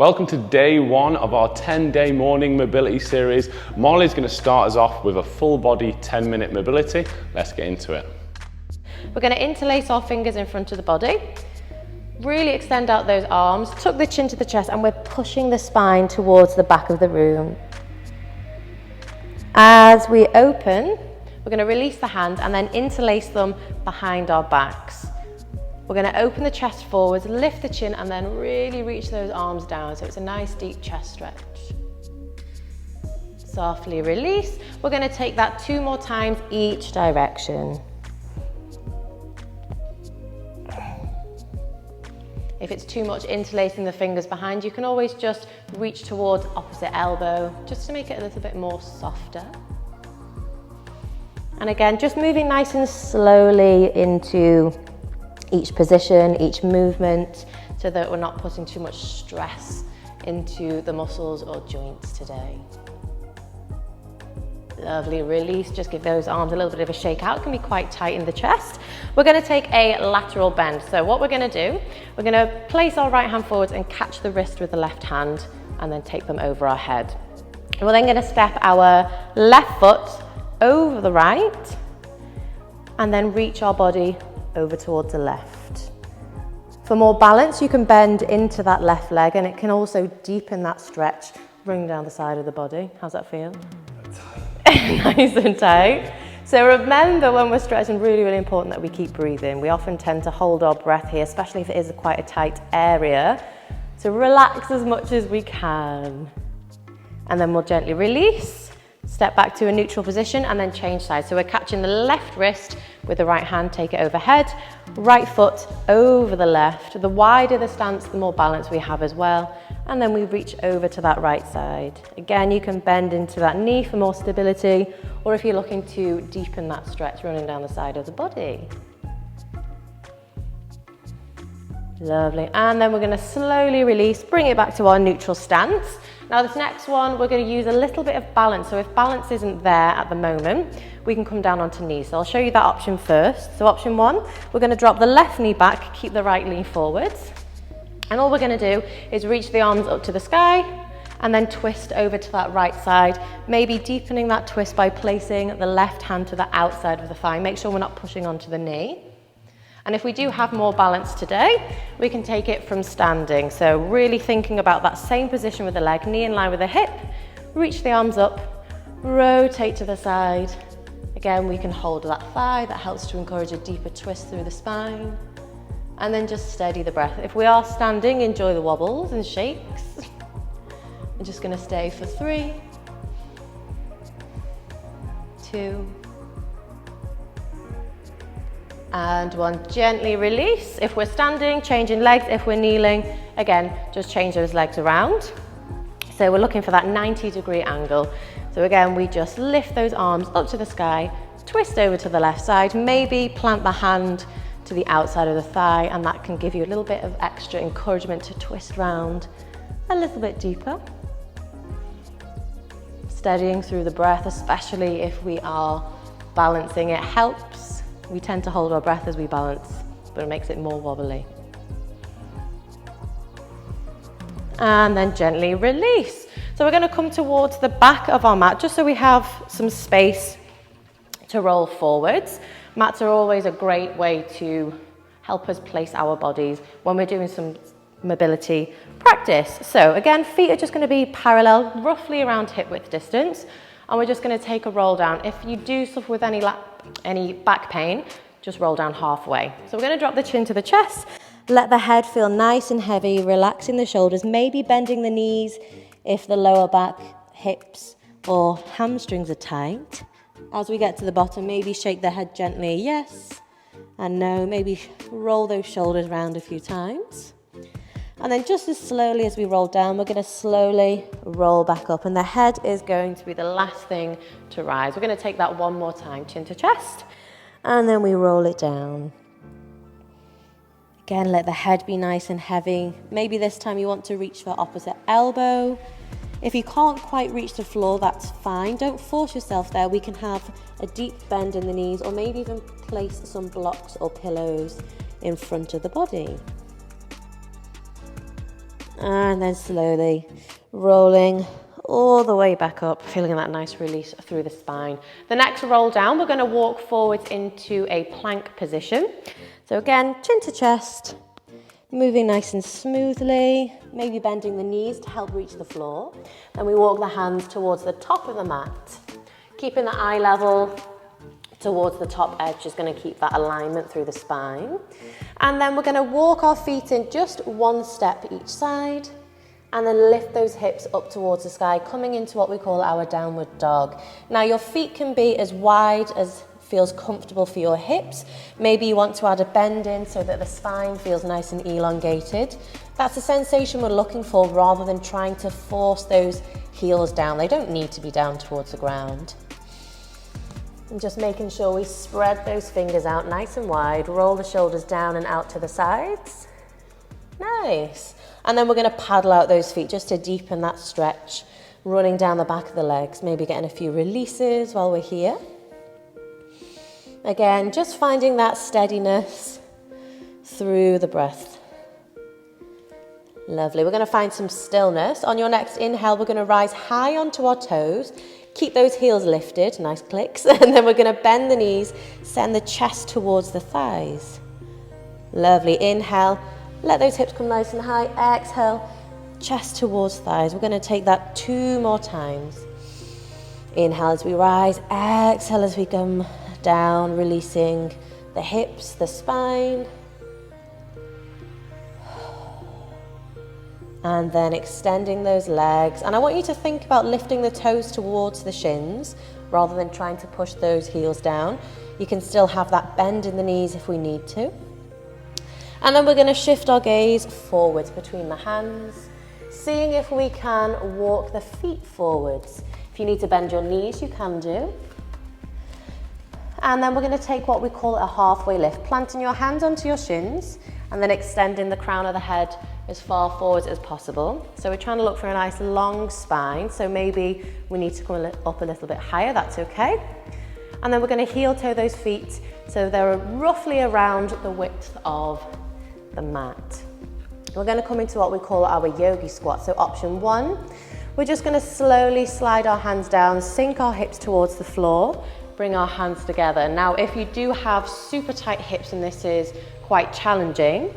Welcome to day one of our 10-day morning mobility series. Molly's going to start us off with a full body 10-minute mobility. Let's get into it. We're going to interlace our fingers in front of the body. Really extend out those arms, tuck the chin to the chest, and we're pushing the spine towards the back of the room. As we open, we're going to release the hands and then interlace them behind our backs. We're going to open the chest forwards, lift the chin, and then really reach those arms down. So it's a nice deep chest stretch. Softly release. We're going to take that 2 more times each direction. If it's too much interlacing the fingers behind, you can always just reach towards opposite elbow, just to make it a little bit more softer. And again, just moving nice and slowly into each position, each movement, so that we're not putting too much stress into the muscles or joints today. Lovely, release, just give those arms a little bit of a shake out. It can be quite tight in the chest. We're going to take a lateral bend. So what we're going to do, we're going to place our right hand forwards and catch the wrist with the left hand and then take them over our head. We're then going to step our left foot over the right and then reach our body over towards the left. For more balance, you can bend into that left leg and it can also deepen that stretch, bring down the side of the body. How's that feel? Nice and tight. So remember, when we're stretching, really important that we keep breathing. We often tend to hold our breath here, especially if it is quite a tight area. So relax as much as we can. And then we'll gently release. Step back to a neutral position and then change sides. So we're catching the left wrist with the right hand, take it overhead, right foot over the left. The wider the stance, the more balance we have as well. And then we reach over to that right side. Again, you can bend into that knee for more stability, or if you're looking to deepen that stretch running down the side of the body. Lovely, and then we're going to slowly release, bring it back to our neutral stance. Now this next one, we're going to use a little bit of balance. So if balance isn't there at the moment, we can come down onto knees. So I'll show you that option first. So option 1, we're going to drop the left knee back, keep the right knee forwards. And all we're going to do is reach the arms up to the sky and then twist over to that right side, maybe deepening that twist by placing the left hand to the outside of the thigh. Make sure we're not pushing onto the knee. And if we do have more balance today, we can take it from standing. So really thinking about that same position with the leg, knee in line with the hip, reach the arms up, rotate to the side. Again, we can hold that thigh. That helps to encourage a deeper twist through the spine. And then just steady the breath. If we are standing, enjoy the wobbles and shakes. I'm just going to stay for 3, 2, and 1. Gently release. If we're standing, changing legs. If we're kneeling, again, just change those legs around. So we're looking for that 90-degree angle. So again, we just lift those arms up to the sky, twist over to the left side, maybe plant the hand to the outside of the thigh, and that can give you a little bit of extra encouragement to twist round a little bit deeper. Steadying through the breath, especially if we are balancing, it helps. We tend to hold our breath as we balance, but it makes it more wobbly. And then gently release. So we're going to come towards the back of our mat, just so we have some space to roll forwards. Mats are always a great way to help us place our bodies when we're doing some mobility practice. So again, feet are just going to be parallel, roughly around hip width distance, and we're just going to take a roll down. If you do suffer with any back pain, just roll down halfway. So we're going to drop the chin to the chest, let the head feel nice and heavy, relaxing the shoulders, maybe bending the knees if the lower back, hips or hamstrings are tight. As we get to the bottom, maybe shake the head gently, yes and no, maybe roll those shoulders round a few times. And then just as slowly as we roll down, we're going to slowly roll back up, and the head is going to be the last thing to rise. We're going to take that one more time, chin to chest, and then we roll it down. Again, let the head be nice and heavy. Maybe this time you want to reach for opposite elbow. If you can't quite reach the floor, that's fine. Don't force yourself there. We can have a deep bend in the knees, or maybe even place some blocks or pillows in front of the body. And then slowly rolling all the way back up, feeling that nice release through the spine. The next roll down, we're going to walk forwards into a plank position. So again, chin to chest, moving nice and smoothly, maybe bending the knees to help reach the floor. Then we walk the hands towards the top of the mat, keeping the eye level towards the top edge is going to keep that alignment through the spine. And then we're going to walk our feet in just one step each side, and then lift those hips up towards the sky, coming into what we call our downward dog. Now your feet can be as wide as feels comfortable for your hips. Maybe you want to add a bend in so that the spine feels nice and elongated. That's the sensation we're looking for rather than trying to force those heels down. They don't need to be down towards the ground. And just making sure we spread those fingers out nice and wide, roll the shoulders down and out to the sides. Nice. And then we're going to paddle out those feet just to deepen that stretch, running down the back of the legs, maybe getting a few releases while we're here. Again, just finding that steadiness through the breath. Lovely. We're going to find some stillness. On your next inhale, we're going to rise high onto our toes. Keep those heels lifted, nice clicks. And then we're going to bend the knees, send the chest towards the thighs. Lovely. Inhale, let those hips come nice and high. Exhale, chest towards thighs. We're going to take that 2 more times. Inhale as we rise, exhale as we come down, releasing the hips, the spine. And then extending those legs. And I want you to think about lifting the toes towards the shins rather than trying to push those heels down. You can still have that bend in the knees if we need to. And then we're going to shift our gaze forwards between the hands, seeing if we can walk the feet forwards. If you need to bend your knees, you can do. And then we're going to take what we call a halfway lift, planting your hands onto your shins and then extending the crown of the head as far forward as possible. So we're trying to look for a nice long spine. So maybe we need to come up a little bit higher, that's okay. And then we're going to heel toe those feet so they're roughly around the width of the mat. We're going to come into what we call our yogi squat. So option 1, we're just going to slowly slide our hands down, sink our hips towards the floor, bring our hands together. Now, if you do have super tight hips and this is quite challenging,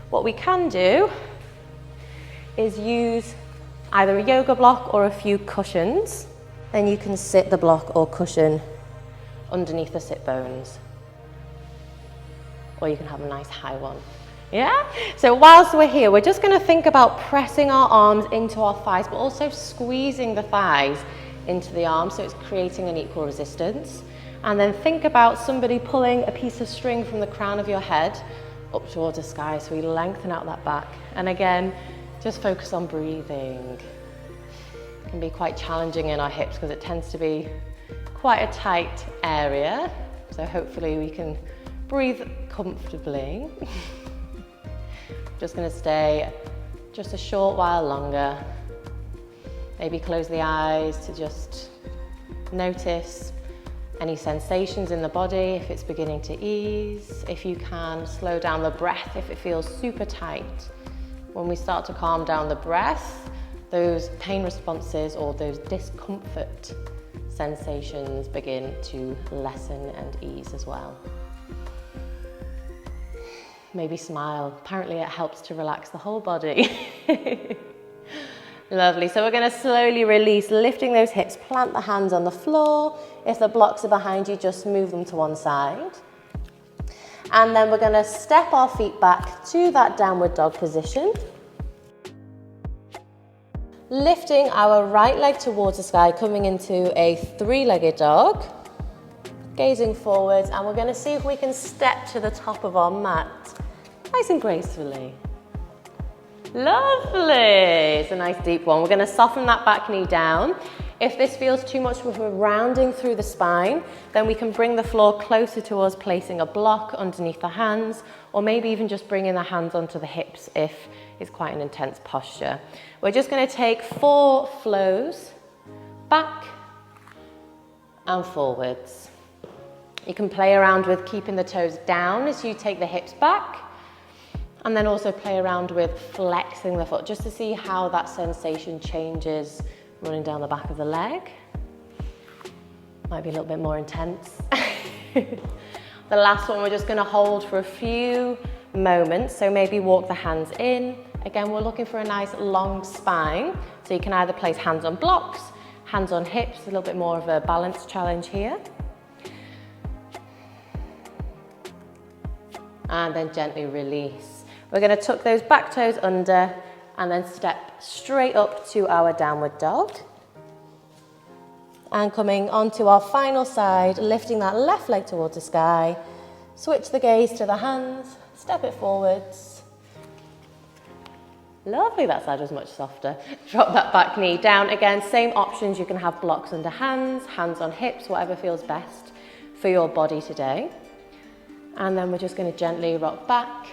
what we can do is use either a yoga block or a few cushions. Then you can sit the block or cushion underneath the sit bones. Or you can have a nice high one. Yeah? So whilst we're here, we're just going to think about pressing our arms into our thighs, but also squeezing the thighs into the arms, so it's creating an equal resistance. And then think about somebody pulling a piece of string from the crown of your head up towards the sky, so we lengthen out that back. And again, just focus on breathing. It can be quite challenging in our hips because it tends to be quite a tight area. So hopefully we can breathe comfortably. Just going to stay just a short while longer. Maybe close the eyes to just notice any sensations in the body if it's beginning to ease. If you can, slow down the breath if it feels super tight. When we start to calm down the breath, those pain responses or those discomfort sensations begin to lessen and ease as well. Maybe smile. Apparently it helps to relax the whole body. Lovely. So we're going to slowly release, lifting those hips, plant the hands on the floor. If the blocks are behind you, just move them to one side. And then we're going to step our feet back to that downward dog position. Lifting our right leg towards the sky, coming into a 3-legged dog. Gazing forwards, and we're going to see if we can step to the top of our mat, nice and gracefully. Lovely. It's a nice deep one. We're going to soften that back knee down. If this feels too much, if we're rounding through the spine, then we can bring the floor closer to us, placing a block underneath the hands, or maybe even just bringing the hands onto the hips if it's quite an intense posture. We're just going to take 4 flows, back and forwards. You can play around with keeping the toes down as you take the hips back And then also play around with flexing the foot just to see how that sensation changes running down the back of the leg. Might be a little bit more intense. The last one we're just going to hold for a few moments. So maybe walk the hands in. Again, we're looking for a nice long spine. So you can either place hands on blocks, hands on hips, a little bit more of a balance challenge here. And then gently release. We're going to tuck those back toes under and then step straight up to our downward dog. And coming onto our final side, lifting that left leg towards the sky. Switch the gaze to the hands, step it forwards. Lovely, that side was much softer. Drop that back knee down. Again, same options. You can have blocks under hands, hands on hips, whatever feels best for your body today. And then we're just going to gently rock back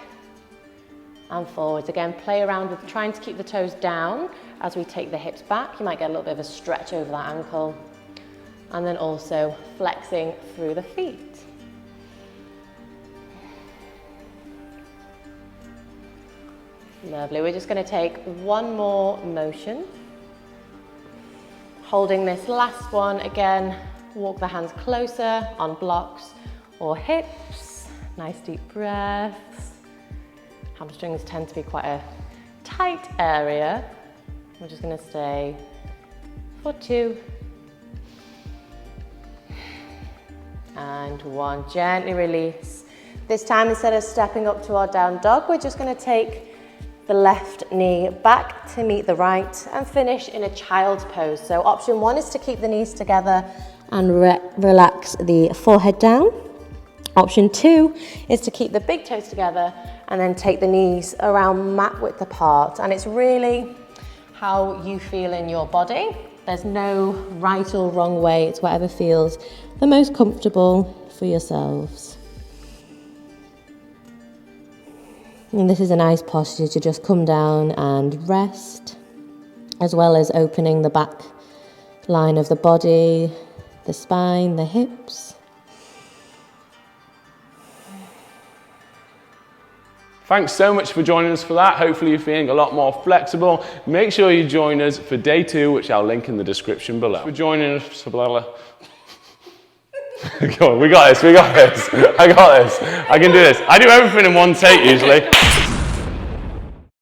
and forwards. Again, play around with trying to keep the toes down as we take the hips back. You might get a little bit of a stretch over that ankle. And then also flexing through the feet. Lovely. We're just going to take one more motion. Holding this last one, again, walk the hands closer on blocks or hips. Nice deep breaths. Hamstrings tend to be quite a tight area. We're just going to stay for 2. And 1, gently release. This time, instead of stepping up to our down dog, we're just going to take the left knee back to meet the right and finish in a child's pose. So option 1 is to keep the knees together and relax the forehead down. Option 2 is to keep the big toes together and then take the knees around mat width apart. And it's really how you feel in your body. There's no right or wrong way. It's whatever feels the most comfortable for yourselves. And this is a nice posture to just come down and rest, as well as opening the back line of the body, the spine, the hips. Thanks so much for joining us for that. Hopefully you're feeling a lot more flexible. Make sure you join us for day 2, which I'll link in the description below. For joining us for Come on, we got this. I got this. I can do this. I do everything in one take usually.